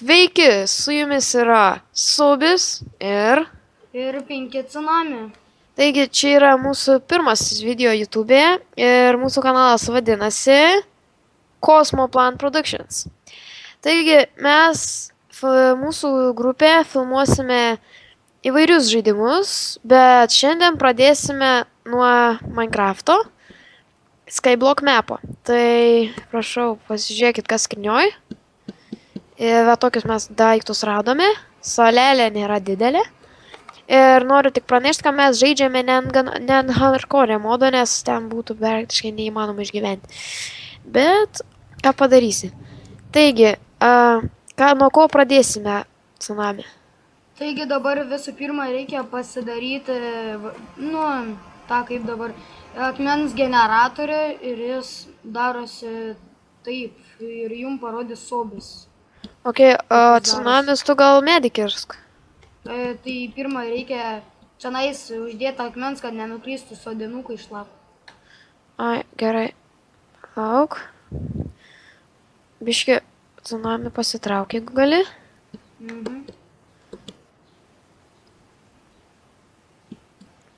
Sveiki, su jumis yra Subis ir... Ir 5 tsunami. Taigi, čia yra mūsų pirmasis video YouTube'e ir mūsų kanalas vadinasi Cosmoplan Productions. Taigi, mes mūsų grupė filmuosime įvairius žaidimus, bet šiandien pradėsime nuo Minecraft'o Skyblock map'o. Tai prašau, pasižiūrėkit, kas skrynioj. Ir tokius mes daiktus radome. Salelė nėra didelė. Ir noriu tik pranešti, kad mes žaidžiame ne ant hardcore modo, nes ten būtų praktiškai neįmanoma išgyventi. Bet ką padarysi? Taigi, nuo ko pradėsime, Tsunami? Taigi dabar visų pirma reikia pasidaryti, tą kaip dabar, akmens generatorių ir jis darosi taip ir jums parodys Subis. Ok, Tsunamis, tu gal medikirsk? Tai pirma reikia čionais uždėti akmens, kad nenukristų sodinukai šlap. Ai, gerai. Lauk. Biški, Tsunami pasitrauk, jeigu gali.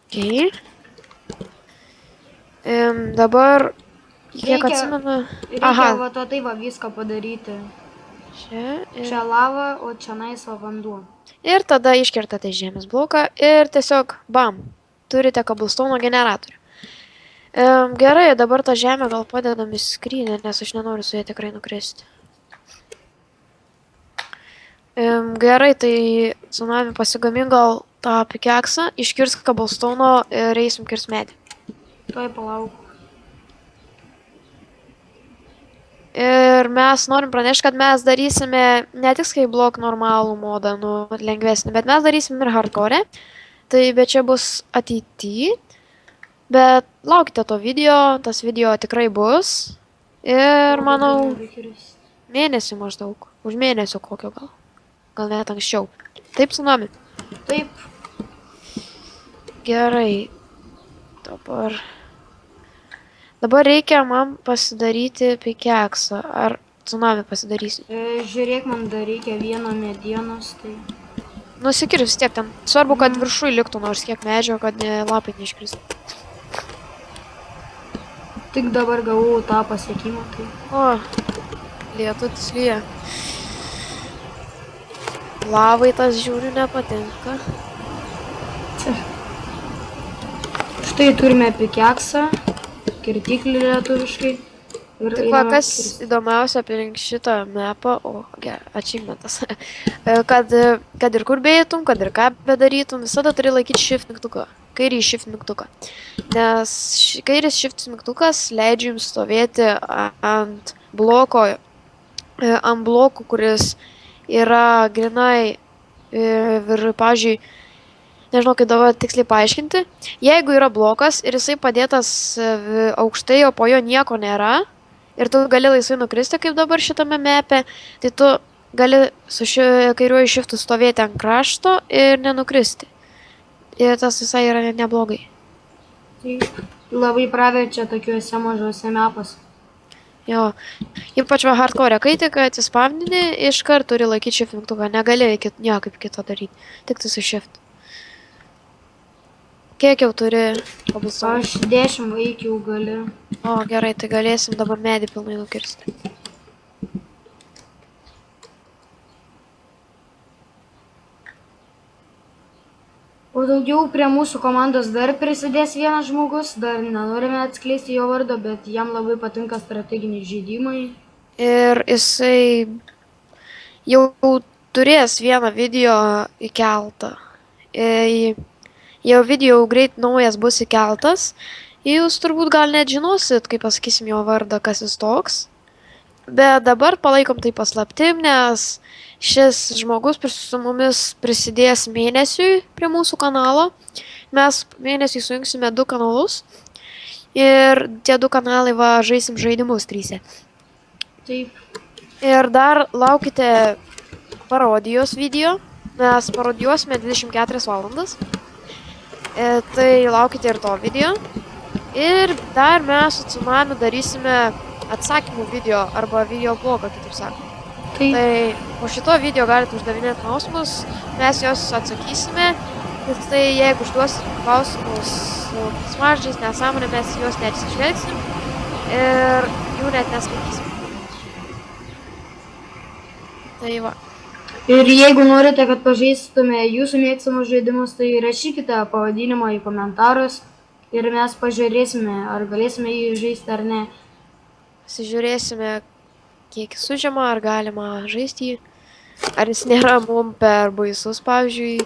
Ok. Dabar, kiek atsimenu... Reikia va to tai va viską padaryti. Čia lava, o čionais vanduo. Ir tada iškertate žemės bloką ir tiesiog bam, turite cobblestone generatorių. Gerai, dabar tą žemę gal padedam į skrynę, nes aš nenoriu su ja tikrai nukristi. Gerai, tai Tsunami pasigamink gal tą pikeksą, iškirsk cobblestone ir eisim kirst medį. Tuoj palauk. Ir mes norim pranešti, kad mes darysime ne tik Skyblock normalų modą, lengvesnį, bet mes darysim ir hardcore. Tai bet čia bus ateity. Bet laukite to video, tas video tikrai bus. Ir manau, mėnesį maždaug. Už mėnesio kokio gal. Gal net anksčiau. Taip, Tsunami? Taip. Gerai. Dabar reikia man pasidaryti pikeksą. Ar Tsunami pasidarysi? Žiūrėk, man dar reikia vieno medienos, tai... Nusikir vis tiek ten. Svarbu, kad viršui liktų nors kiek medžio, kad lapai neiškristų. Tik dabar gavau tą pasiekimą, tai... O, lietutis lyja. Lavai tas žiūriu nepatinka. Štai turime pikeksą. Kirtiklį lietuviškai. Tik va, kas įdomiausia aplink šitą mapą, achievementas, kad ir kur beeitum, kad ir ką bedarytum, visada turi laikyti shift mygtuką, kairį shift mygtuką. Nes kairis shift mygtukas leidžia jums stovėti ant blokų, kuris yra grinai, pavyzdžiui, nežinau, kaip dabar tiksliai paaiškinti. Jeigu yra blokas ir jisai padėtas aukštai, o po jo nieko nėra, ir tu gali laisvai nukristi, kaip dabar šitame map'e, tai tu gali su kairiuoju shiftu stovėti ant krašto ir nenukristi. Ir tas visai yra neblogai. Tai labai praverčia tokiuose mažuose map'uose. Jo, ypač va hardcore, kai tik atsispavnini, iškart turi laikyti shift mygtuką, negali niekaip kito daryti, tik tai su shift. Kiek jau turi cobblestone? Aš 10 vaikių galiu. O, gerai, tai galėsim dabar medį pilnai nukirsti. O daugiau prie mūsų komandos dar prisidės vienas žmogus, dar nenorime atskleisti jo vardo, bet jam labai patinka strateginiai žaidimai. Ir jisai jau turės vieną video įkeltą. Jau video greit naujas bus įkeltas. Jūs turbūt gal net žinosit, kai pasakysim jo vardą, kas jis toks. Bet dabar palaikom tai paslaptim, nes šis žmogus su mumis prisidės mėnesiui prie mūsų kanalo. Mes mėnesį sujungsime 2 kanalus. Ir tie 2 kanalai žaisim žaidimus 3. Taip. Ir dar laukite parodijos video. Mes parodijuosime 24 valandas. Tai laukite ir to video. Ir dar mes su Tsunami darysime atsakymų video arba video blogą, kitaip sakant. Tai po šito video galite uždavinėti klausimus, mes juos atsakysime. Ir tai jeigu užduosit klausimus su smarždžiais, nesąmonė, mes juos neatsižvelgsim ir jų net neskaitysim. Tai va. Ir jeigu norite, kad pažaistume jūsų mėgstamus žaidimus, tai rašykite pavadinimą į komentarus ir mes pažiūrėsime, ar galėsime jį žaisti ar ne. Pasižiūrėsime, kiek jis užima, ar galima žaisti jį, ar jis nėra mum per baisus, pavyzdžiui.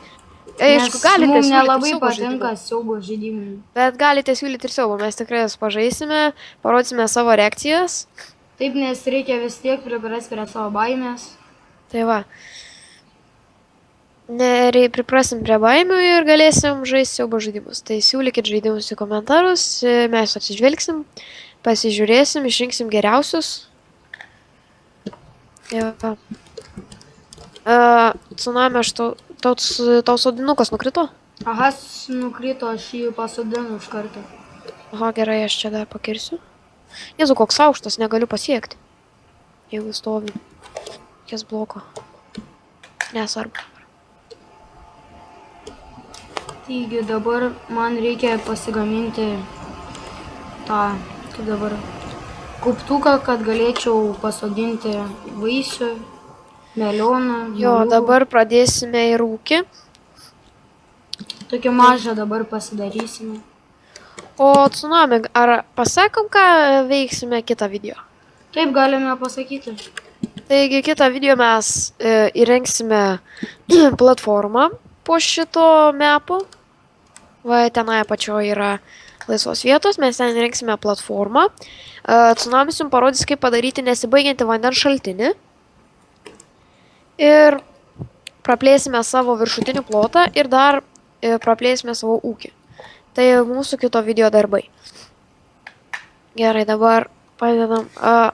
Aišku, galite mums siūlyti nelabai siaubo patinka žaidimą, siaubo žaidimai. bet galite siūlyti ir siaubo, mes tikrai jas pažaisime, parodysime savo reakcijas. Taip, nes reikia vis tiek priprasti prie savo baimės. Tai va. Priprasim prie baimių ir galėsim žaisti siaubo žaidimus. Tai siūlykit žaidimus į komentarus, mes atsižvelgsim, pasižiūrėsim, išrinksim geriausius. Tsunami, tau sodinukas nukrito? Aha, nukrito, aš jį pasodinu iš karto. Aha, gerai, aš čia dar pakirsiu. Jėzu, koks aukštas, negaliu pasiekti. Jeigu stovi. Ties bloko. Nesvarbu. Taigi dabar man reikia pasigaminti tą, kaip dabar, kauptuką, kad galėčiau pasodinti vaisių, melioną. Jo, dabar pradėsime į ūkį. Tokį mažą dabar pasidarysime. O Tsunami, ar pasakom, ką veiksime kitą video? Taip, galime pasakyti. Taigi, kitą video mes įrengsime platformą po šito mepo. Va, tenai apačioje yra laisvos vietos, mes ten įrengsime platformą. Tsunamis jums parodys, kaip padaryti nesibaigiantį vandens šaltinį. Ir praplėsime savo viršutinį plotą ir dar praplėsime savo ūkį. Tai mūsų kito video darbai. Gerai, dabar padedam.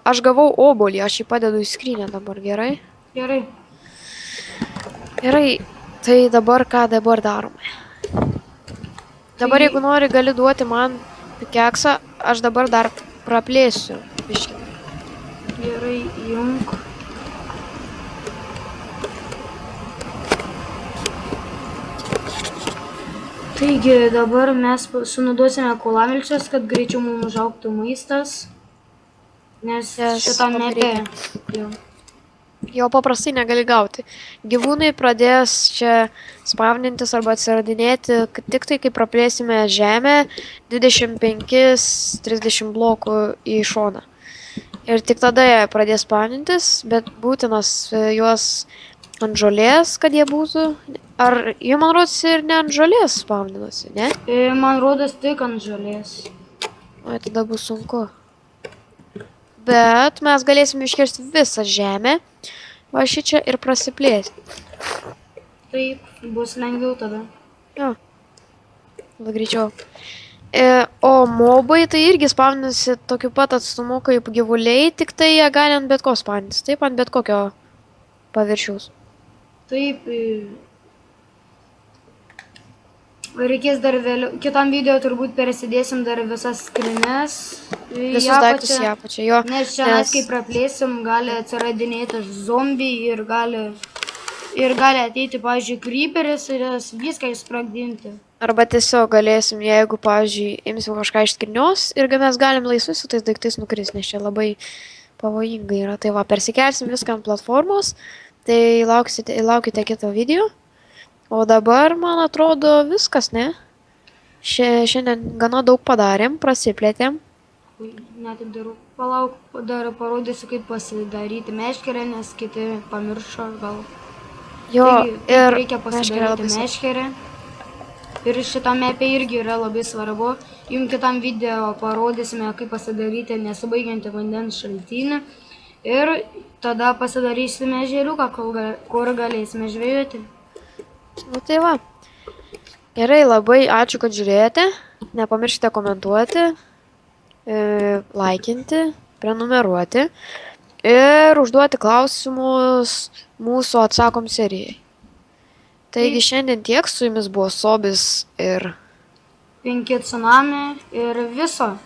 Aš gavau obuolį, aš jį padedu į skrynę dabar, gerai? Gerai. Gerai, tai dabar ką dabar darome? Dabar jeigu nori, gali duoti man pikeksą, aš dabar dar praplėsiu biškį. Gerai, junk. Taigi dabar mes sunaudosime kolamilčius, kad greičiau mums užaugtų maistas. Nes šitam mepė. Jo paprastai negali gauti. Gyvūnai pradės čia spavnintis arba atsiradinėti tik tai, kai praplėsime žemę 25-30 blokų į šoną. Ir tik tada jie pradės spavnintis, bet būtinas juos ant žolės, kad jie būtų. Ar jie, man rodos, ir ne ant žolės spavninasi, ne? Man rodos tik ant žolės. O, tada bus sunku. Bet mes galėsime iškirsti visą žemę. Va šičia ir prasiplėsti. Taip, bus lengviau tada. Jo. Tada greičiau. O mobai tai irgi spavninasi tokiu pat atstumu kaip gyvuliai, tik tai jie gali ant bet ko spavnintis. Taip, ant bet kokio paviršiaus. Taip. Reikės dar vėliau. Kitam video turbūt persidėsim dar visas skrynes. Visus daiktus į apačią, jo. Nes čia mes kai praplėsim, gali atsiradinėti zombiai ir gali ateiti, pavyzdžiui, creeperis ir viską išsprogdinti. Arba tiesiog galėsim, jeigu, pavyzdžiui, imsim kažką iš skrynios ir mes galim laisvai su tais daiktais nukristi, nes čia labai pavojingai yra. Tai va, persikelsim viską ant platformos, tai laukite kito video. O dabar, man atrodo, viskas, ne? Šiandien gana daug padarėm, prasiplėtėm. Ne, taip darau. Palauk, dar parodysiu, kaip pasidaryti meškerę, nes kiti pamiršo gal. Jo, ir reikia pasidaryti meškerę. Ir šitame mapė irgi yra labai svarbu. Jums kitam video parodysime, kaip pasidaryti nesibaigiantį vandens šaltinį. Ir tada pasidarysime ežeriuką, kur galėsime žvejoti. Nu tai va. Gerai, labai ačiū, kad žiūrėjote. Nepamirškite komentuoti, laikinti, prenumeruoti ir užduoti klausimus mūsų atsakom serijai. Taigi šiandien tiek, su jumis buvo Sobis ir 5 Tsunami ir viso.